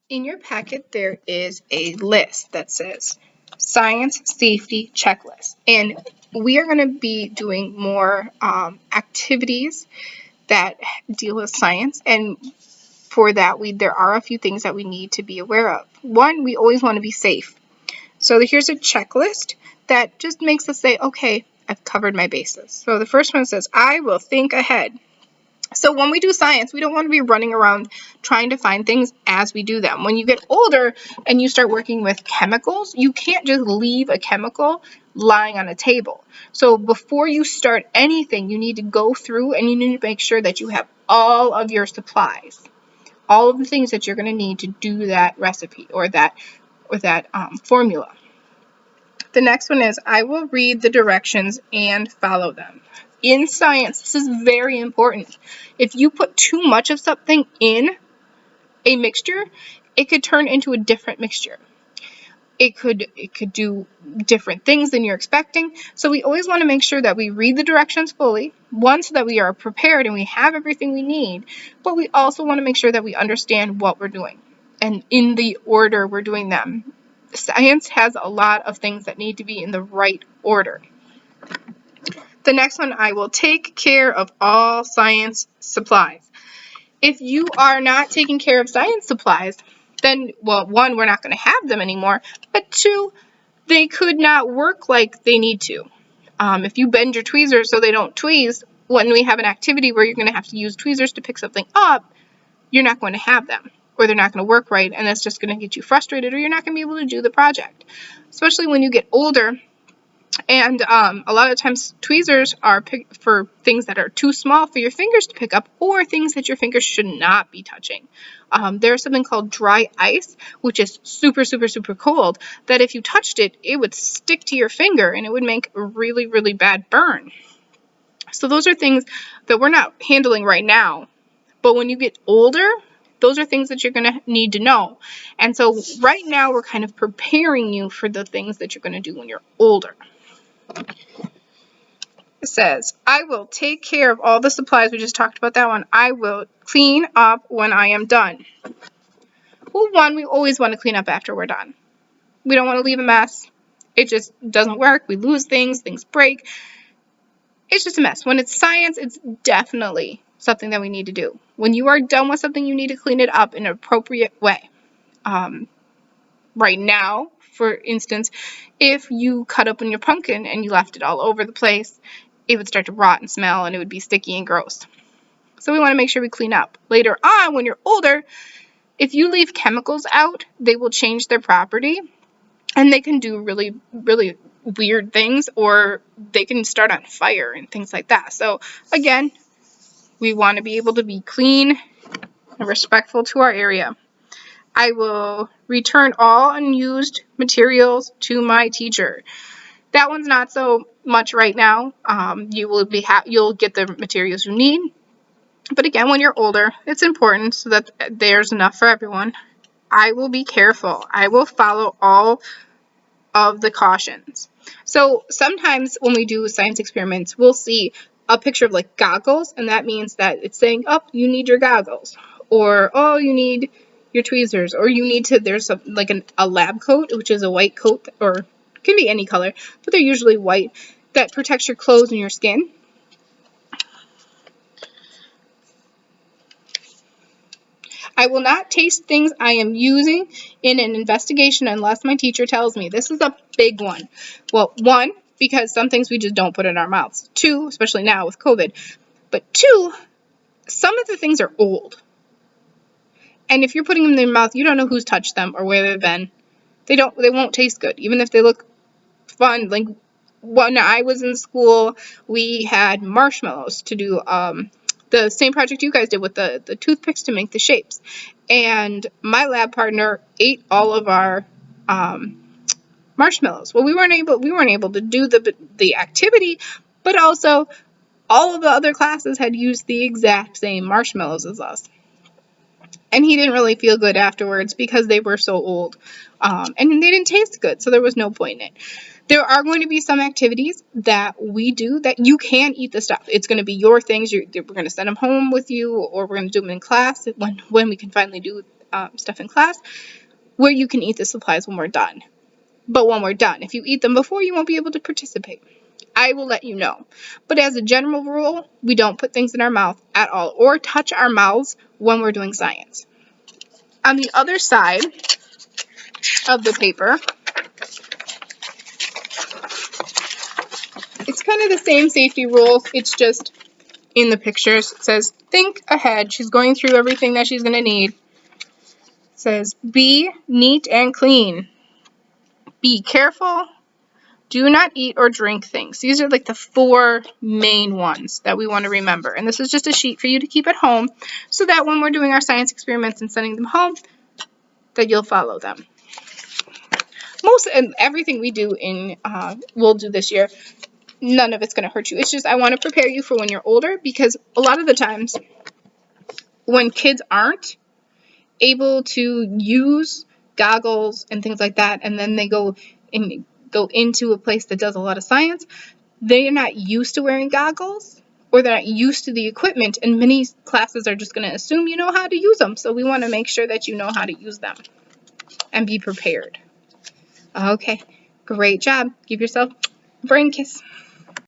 In your packet, there is a list that says Science Safety Checklist. And we are going to be doing more activities that deal with science. And for that, there are a few things that we need to be aware of. One, we always want to be safe. So here's a checklist that just makes us say, okay, I've covered my bases. So the first one says, I will think ahead. So when we do science, we don't want to be running around trying to find things as we do them. When you get older and you start working with chemicals, you can't just leave a chemical lying on a table. So before you start anything, you need to go through and you need to make sure that you have all of your supplies, all of the things that you're going to need to do that recipe or that formula. The next one is, I will read the directions and follow them. In science, this is very important. If you put too much of something in a mixture, it could turn into a different mixture. It could do different things than you're expecting. So we always want to make sure that we read the directions fully, one, so that we are prepared and we have everything we need, but we also want to make sure that we understand what we're doing and in the order we're doing them. Science has a lot of things that need to be in the right order. The next one, I will take care of all science supplies. If you are not taking care of science supplies, then, well, one, we're not going to have them anymore, but two, they could not work like they need to. If you bend your tweezers so they don't tweeze, when we have an activity where you're going to have to use tweezers to pick something up, you're not going to have them, or they're not going to work right, and that's just going to get you frustrated, or you're not going to be able to do the project. Especially when you get older. And a lot of times tweezers are for things that are too small for your fingers to pick up, or things that your fingers should not be touching. There's something called dry ice, which is super, super, super cold, that if you touched it, it would stick to your finger and it would make a really, really bad burn. So those are things that we're not handling right now. But when you get older, those are things that you're going to need to know. And so right now we're kind of preparing you for the things that you're going to do when you're older. It says, I will take care of all the supplies. We just talked about that one. I will clean up when I am done. Well, one, we always want to clean up after we're done. We don't want to leave a mess. It just doesn't work. We lose things. Things break. It's just a mess. When it's science, it's definitely something that we need to do. When you are done with something, you need to clean it up in an appropriate way. Right now, for instance, if you cut open your pumpkin and you left it all over the place, it would start to rot and smell and it would be sticky and gross. So we want to make sure we clean up. Later on, when you're older, if you leave chemicals out, they will change their property and they can do really, really weird things, or they can start on fire and things like that. So again, we want to be able to be clean and respectful to our area. I will return all unused materials to my teacher. That one's not so much right now. You'll get the materials you need. But again, when you're older, it's important so that there's enough for everyone. I will be careful. I will follow all of the cautions. So sometimes when we do science experiments, we'll see a picture of like goggles, and that means that it's saying, oh, you need your goggles, or oh, you need your tweezers, or you need to, there's a lab coat, which is a white coat, or can be any color, but they're usually white, that protects your clothes and your skin. I will not taste things I am using in an investigation unless my teacher tells me. This is a big one. Well, one, because some things we just don't put in our mouths. Two, especially now with COVID. But two, some of the things are old. And if you're putting them in your mouth, you don't know who's touched them or where they've been. They won't taste good, even if they look fun. Like when I was in school, we had marshmallows to do the same project you guys did with the toothpicks to make the shapes. And my lab partner ate all of our marshmallows. Well, we weren't able to do the activity, but also all of the other classes had used the exact same marshmallows as us. And he didn't really feel good afterwards because they were so old. And they didn't taste good, so there was no point in it. There are going to be some activities that we do that you can eat the stuff. It's going to be your things. We're going to send them home with you, or we're going to do them in class when we can finally do stuff in class where you can eat the supplies when we're done. But when we're done, if you eat them before, you won't be able to participate. I will let you know. But as a general rule, we don't put things in our mouth at all or touch our mouths when we're doing science. On the other side of the paper, it's kind of the same safety rules. It's just in the pictures. It says, think ahead. She's going through everything that she's going to need. It says, be neat and clean. Be careful. Do not eat or drink things. These are like the 4 main ones that we want to remember. And this is just a sheet for you to keep at home so that when we're doing our science experiments and sending them home, that you'll follow them. Most and everything we do we'll do this year, none of it's going to hurt you. It's just I want to prepare you for when you're older, because a lot of the times when kids aren't able to use goggles and things like that, and then they go into a place that does a lot of science, they're not used to wearing goggles, or they're not used to the equipment, and many classes are just going to assume you know how to use them. So we want to make sure that you know how to use them and be prepared. Okay, great job. Give yourself a brain kiss.